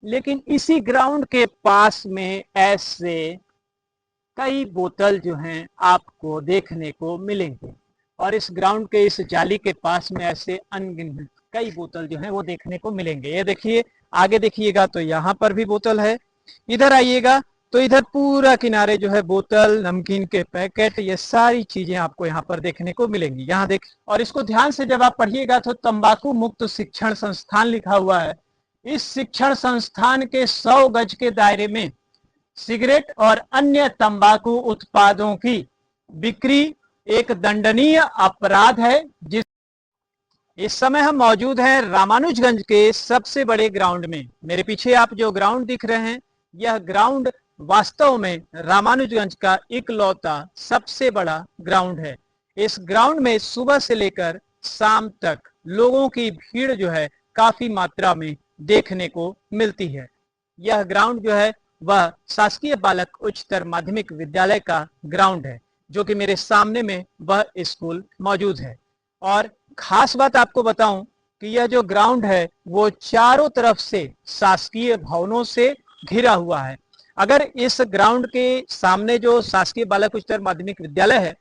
लेकिन इसी ग्राउंड के पास में ऐसे कई बोतल जो हैं आपको देखने को मिलेंगे और इस ग्राउंड के इस जाली के पास में ऐसे अनगिनत कई बोतल जो हैं वो देखने को मिलेंगे। ये देखिए, आगे देखिएगा तो यहाँ पर भी बोतल है, इधर आइएगा तो इधर पूरा किनारे जो है बोतल, नमकीन के पैकेट, ये सारी चीजें आपको यहाँ पर देखने को मिलेंगी। यहाँ देख, और इसको ध्यान से जब आप पढ़िएगा तो तंबाकू मुक्त शिक्षण संस्थान लिखा हुआ है। इस शिक्षण संस्थान के 100 गज के दायरे में सिगरेट और अन्य तंबाकू उत्पादों की बिक्री एक दंडनीय अपराध है। जिस इस समय हम मौजूद हैं रामानुजगंज के सबसे बड़े ग्राउंड में। मेरे पीछे आप जो ग्राउंड दिख रहे हैं, यह ग्राउंड वास्तव में रामानुजगंज का इकलौता सबसे बड़ा ग्राउंड है। इस ग्राउंड में सुबह से लेकर शाम तक लोगों की भीड़ जो है काफी मात्रा में देखने को मिलती है। यह ग्राउंड जो है वह शासकीय बालक उच्चतर माध्यमिक विद्यालय का ग्राउंड है, जो कि मेरे सामने में वह स्कूल मौजूद है। और खास बात आपको बताऊं कि यह जो ग्राउंड है वो चारों तरफ से शासकीय भवनों से घिरा हुआ है। अगर इस ग्राउंड के सामने जो शासकीय बालक उच्चतर माध्यमिक विद्यालय है,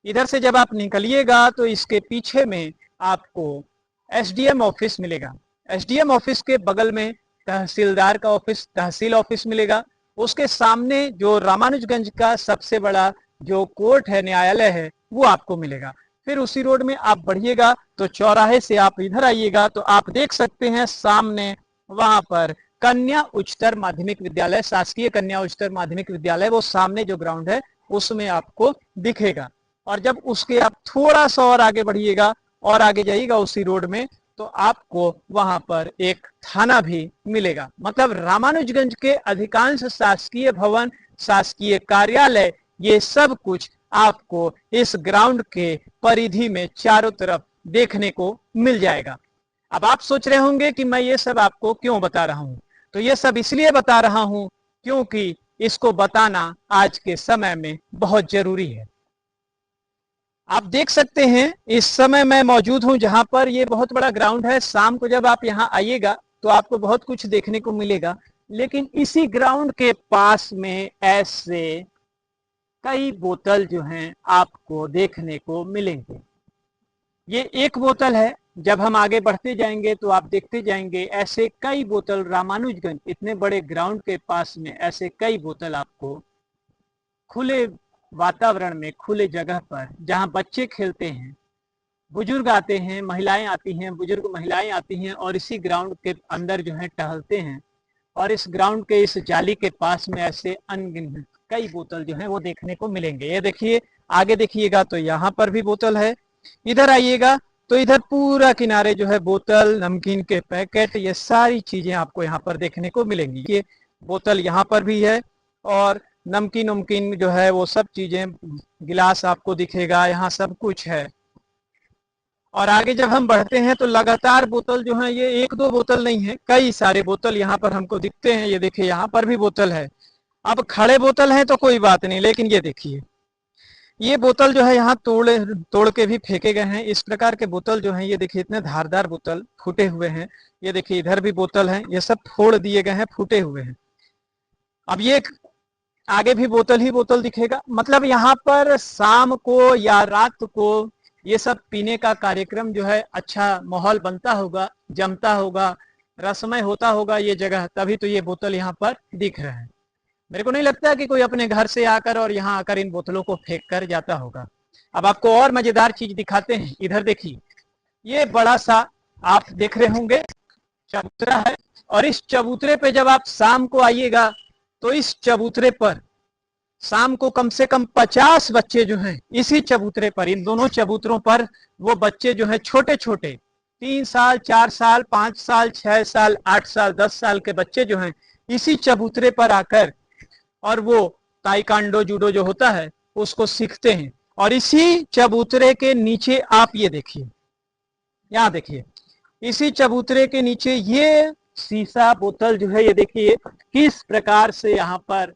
इधर से जब आप निकलिएगा तो इसके पीछे में आपको एसडीएम ऑफिस मिलेगा। एसडीएम ऑफिस के बगल में तहसीलदार का ऑफिस, तहसील ऑफिस मिलेगा। उसके सामने जो रामानुजगंज का सबसे बड़ा जो कोर्ट है, न्यायालय है, वो आपको मिलेगा। फिर उसी रोड में आप बढ़िएगा तो चौराहे से आप इधर आइएगा तो आप देख सकते हैं सामने वहां पर कन्या उच्चतर माध्यमिक विद्यालय, शासकीय कन्या उच्चतर माध्यमिक विद्यालय, वो सामने जो ग्राउंड है उसमें आपको दिखेगा। और जब उसके आप थोड़ा सा और आगे बढ़िएगा और आगे जाइएगा उसी रोड में तो आपको वहां पर एक थाना भी मिलेगा। मतलब रामानुजगंज के अधिकांश शासकीय भवन, शासकीय कार्यालय, ये सब कुछ आपको इस ग्राउंड के परिधि में चारों तरफ देखने को मिल जाएगा। अब आप सोच रहे होंगे कि मैं ये सब आपको क्यों बता रहा हूं। तो ये सब इसलिए बता रहा हूं क्योंकि इसको बताना आज के समय में बहुत जरूरी है। आप देख सकते हैं इस समय मैं मौजूद हूं जहां पर ये बहुत बड़ा ग्राउंड है। शाम को जब आप यहां आइएगा तो आपको बहुत कुछ देखने को मिलेगा, लेकिन इसी ग्राउंड के पास में ऐसे कई बोतल जो हैं आपको देखने को मिलेंगे। ये एक बोतल है, जब हम आगे बढ़ते जाएंगे तो आप देखते जाएंगे ऐसे कई बोतल रामानुजगंज इतने बड़े ग्राउंड के पास में ऐसे कई बोतल आपको खुले वातावरण में, खुले जगह पर, जहां बच्चे खेलते हैं, बुजुर्ग आते हैं, महिलाएं आती हैं, बुजुर्ग महिलाएं आती हैं और इसी ग्राउंड के अंदर जो है टहलते हैं। और इस ग्राउंड के इस जाली के पास में ऐसे अनगिनत कई बोतल जो है वो देखने को मिलेंगे। ये देखिए, आगे देखिएगा तो यहाँ पर भी बोतल है, इधर आइएगा तो इधर पूरा किनारे जो है बोतल, नमकीन के पैकेट, ये सारी चीजें आपको यहाँ पर देखने को मिलेंगी। ये बोतल यहाँ पर भी है और नमकीन उमकीन जो है वो सब चीजें, गिलास आपको दिखेगा, यहाँ सब कुछ है। और आगे जब हम बढ़ते हैं तो लगातार बोतल जो है, ये एक दो बोतल नहीं है, कई सारे बोतल यहाँ पर हमको दिखते हैं। ये देखिए, यहाँ पर भी बोतल है। अब खड़े बोतल हैं तो कोई बात नहीं, लेकिन ये देखिए, ये बोतल जो है यहाँ तोड़ के भी फेंके गए हैं। इस प्रकार के बोतल जो है, ये देखिए इतने धारदार बोतल फूटे हुए हैं। ये देखिए इधर भी बोतल है, ये सब फोड़ दिए गए हैं, फूटे हुए हैं। अब ये आगे भी बोतल ही बोतल दिखेगा। मतलब यहाँ पर शाम को या रात को ये सब पीने का कार्यक्रम जो है, अच्छा माहौल बनता होगा, जमता होगा, रसमय होता होगा ये जगह, तभी तो ये बोतल यहाँ पर दिख रहे हैं। मेरे को नहीं लगता कि कोई अपने घर से आकर और यहाँ आकर इन बोतलों को फेंक कर जाता होगा। अब आपको और मजेदार चीज दिखाते हैं। इधर देखिए, ये बड़ा सा आप देख रहे होंगे चबूतरा है, और इस चबूतरे पे जब आप शाम को आइएगा तो इस चबूतरे पर शाम को कम से कम 50 बच्चे जो हैं इसी चबूतरे पर, इन दोनों चबूतरों पर वो बच्चे जो हैं छोटे छोटे 3 साल, 4 साल, 5 साल, 6 साल, 8 साल, 10 साल के बच्चे जो हैं इसी चबूतरे पर आकर और वो ताइक्वांडो, जूडो जो होता है उसको सीखते हैं। और इसी चबूतरे के नीचे आप ये देखिए, यहाँ देखिए, इसी चबूतरे के नीचे ये शीशा बोतल जो है, ये देखिए किस प्रकार से यहाँ पर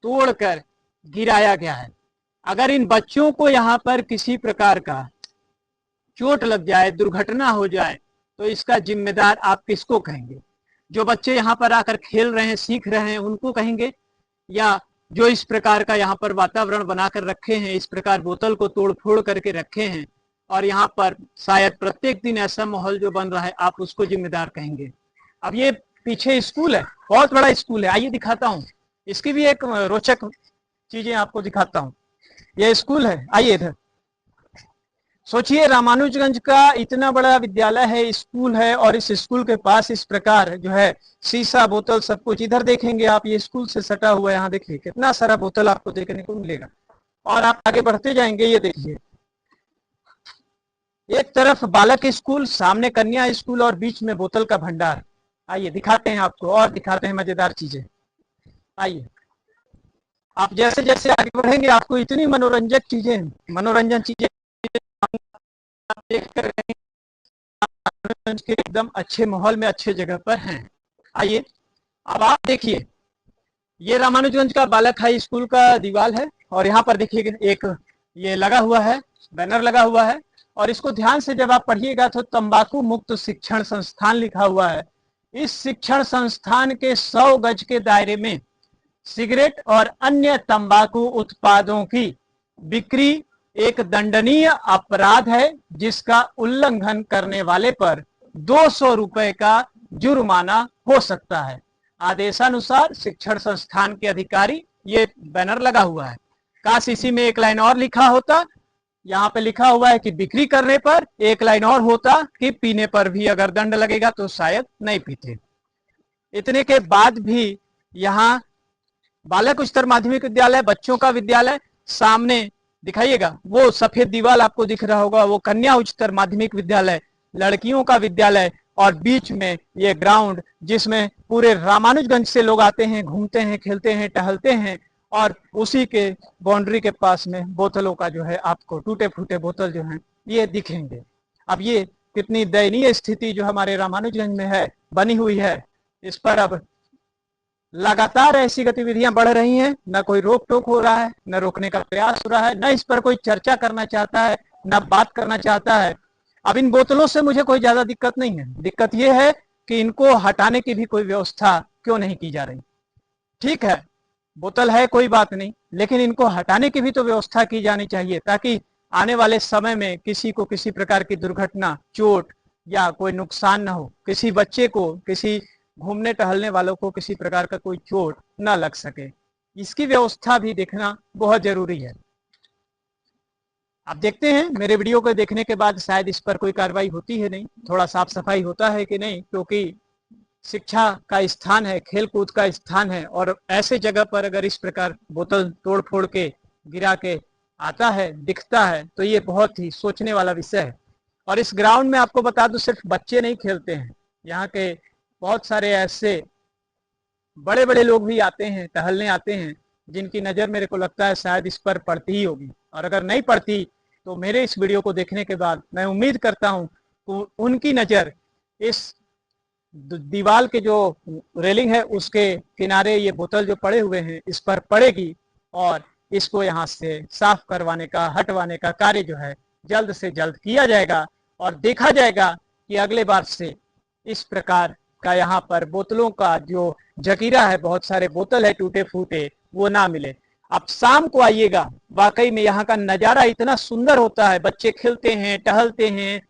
तोड़कर गिराया गया है। अगर इन बच्चों को यहाँ पर किसी प्रकार का चोट लग जाए, दुर्घटना हो जाए, तो इसका जिम्मेदार आप किसको कहेंगे? जो बच्चे यहाँ पर आकर खेल रहे हैं, सीख रहे हैं, उनको कहेंगे, या जो इस प्रकार का यहाँ पर वातावरण बनाकर रखे हैं, इस प्रकार बोतल को तोड़ फोड़ करके रखे हैं, और यहाँ पर शायद प्रत्येक दिन ऐसा माहौल जो बन रहा है, आप उसको जिम्मेदार कहेंगे। अब ये पीछे स्कूल है, बहुत बड़ा स्कूल है, आइए दिखाता हूँ, इसकी भी एक रोचक चीजें आपको दिखाता हूँ। ये स्कूल है, आइए इधर। सोचिए, रामानुजगंज का इतना बड़ा विद्यालय है, स्कूल है, और इस स्कूल के पास इस प्रकार जो है शीशा, बोतल, सब कुछ। इधर देखेंगे आप, ये स्कूल से सटा हुआ है, यहाँ देखिए कितना सारा बोतल आपको देखने को मिलेगा। और आप आगे बढ़ते जाएंगे, ये देखिए, एक तरफ बालक स्कूल, सामने कन्या स्कूल, और बीच में बोतल का भंडार। आइए दिखाते हैं आपको, और दिखाते हैं मजेदार चीजें। आइए, आप जैसे जैसे आगे बढ़ेंगे, आपको इतनी मनोरंजक चीजें, मनोरंजन चीजें देख कर के एकदम अच्छे माहौल में, अच्छे जगह पर हैं। आइए, अब आप देखिए, ये रामानुजगंज का बालक हाई स्कूल का दीवार है, और यहाँ पर देखिए एक ये लगा हुआ है, बैनर लगा हुआ है, और इसको ध्यान से जब आप पढ़िएगा तो तंबाकू मुक्त शिक्षण संस्थान लिखा हुआ है। इस शिक्षण संस्थान के 100 गज के दायरे में सिगरेट और अन्य तंबाकू उत्पादों की बिक्री एक दंडनीय अपराध है, जिसका उल्लंघन करने वाले पर 200 रुपए का जुर्माना हो सकता है। आदेशानुसार शिक्षण संस्थान के अधिकारी, ये बैनर लगा हुआ है। काश इसी में एक लाइन और लिखा होता। यहाँ पे लिखा हुआ है कि बिक्री करने पर, एक लाइन और होता कि पीने पर भी अगर दंड लगेगा तो शायद नहीं पीते। इतने के बाद भी यहाँ बालक उच्चतर माध्यमिक विद्यालय, बच्चों का विद्यालय, सामने दिखाइएगा वो सफेद दीवार आपको दिख रहा होगा, वो कन्या उच्चतर माध्यमिक विद्यालय, लड़कियों का विद्यालय, और बीच में ये ग्राउंड जिसमें पूरे रामानुजगंज से लोग आते हैं, घूमते हैं, खेलते हैं, टहलते हैं, और उसी के बाउंड्री के पास में बोतलों का जो है आपको टूटे फूटे बोतल जो हैं ये दिखेंगे। अब ये कितनी दयनीय स्थिति जो हमारे रामानुजगंज में है, बनी हुई है, इस पर अब लगातार ऐसी गतिविधियां बढ़ रही हैं, न कोई रोक टोक हो रहा है, न रोकने का प्रयास हो रहा है, न इस पर कोई चर्चा करना चाहता है, न बात करना चाहता है। अब इन बोतलों से मुझे कोई ज्यादा दिक्कत नहीं है, दिक्कत यह है कि इनको हटाने की भी कोई व्यवस्था क्यों नहीं की जा रही। ठीक है, बोतल है, कोई बात नहीं, लेकिन इनको हटाने की भी तो व्यवस्था की जानी चाहिए, ताकि आने वाले समय में किसी को किसी प्रकार की दुर्घटना, चोट या कोई नुकसान ना हो, किसी बच्चे को, किसी घूमने टहलने वालों को किसी प्रकार का कोई चोट न लग सके। इसकी व्यवस्था भी देखना बहुत जरूरी है। आप देखते हैं, मेरे वीडियो को देखने के बाद शायद इस पर कोई कार्रवाई होती है नहीं, थोड़ा साफ सफाई होता है कि नहीं, क्योंकि शिक्षा का स्थान है, खेल कूद का स्थान है, और ऐसे जगह पर अगर इस प्रकार बोतल तोड़ फोड़ के गिरा के आता है, दिखता है, तो ये बहुत ही सोचने वाला विषय है। और इस ग्राउंड में आपको बता दूं, सिर्फ बच्चे नहीं खेलते हैं, यहाँ के बहुत सारे ऐसे बड़े बड़े लोग भी आते हैं, टहलने आते हैं, जिनकी नज़र मेरे को लगता है शायद इस पर पड़ती ही होगी, और अगर नहीं पड़ती तो मेरे इस वीडियो को देखने के बाद मैं उम्मीद करता हूं कि उनकी नज़र इस दीवार के जो रेलिंग है उसके किनारे ये बोतल जो पड़े हुए हैं इस पर पड़ेगी, और इसको यहाँ से साफ करवाने का, हटवाने का कार्य जो है जल्द से जल्द किया जाएगा, और देखा जाएगा कि अगले बार से इस प्रकार का यहाँ पर बोतलों का जो जकीरा है, बहुत सारे बोतल है टूटे फूटे, वो ना मिले। अब शाम को आइएगा, वाकई में यहाँ का नज़ारा इतना सुंदर होता है, बच्चे खेलते हैं, टहलते हैं,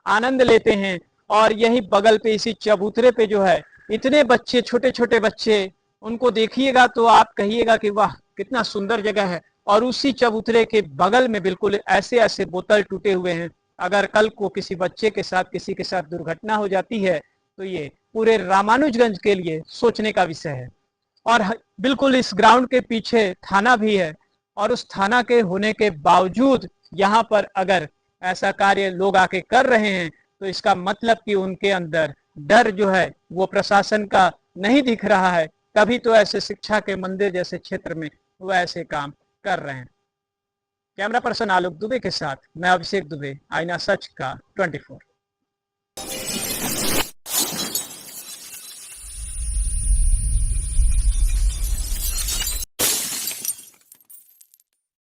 आनंद लेते हैं, और यही बगल पे इसी चबूतरे पे जो है इतने बच्चे, छोटे छोटे बच्चे, उनको देखिएगा तो आप कहिएगा कि वाह कितना सुंदर जगह है। और उसी चबूतरे के बगल में बिल्कुल ऐसे ऐसे बोतल टूटे हुए हैं, अगर कल को किसी बच्चे के साथ, किसी के साथ दुर्घटना हो जाती है तो ये पूरे रामानुजगंज के लिए सोचने का विषय है। और बिल्कुल इस ग्राउंड के पीछे थाना भी है, और उस थाना के होने के बावजूद यहाँ पर अगर ऐसा कार्य लोग आके कर रहे हैं तो इसका मतलब कि उनके अंदर डर जो है वो प्रशासन का नहीं दिख रहा है, तभी तो ऐसे शिक्षा के मंदिर जैसे क्षेत्र में वो ऐसे काम कर रहे हैं। कैमरा पर्सन आलोक दुबे के साथ मैं अभिषेक दुबे, आईना सच का 24।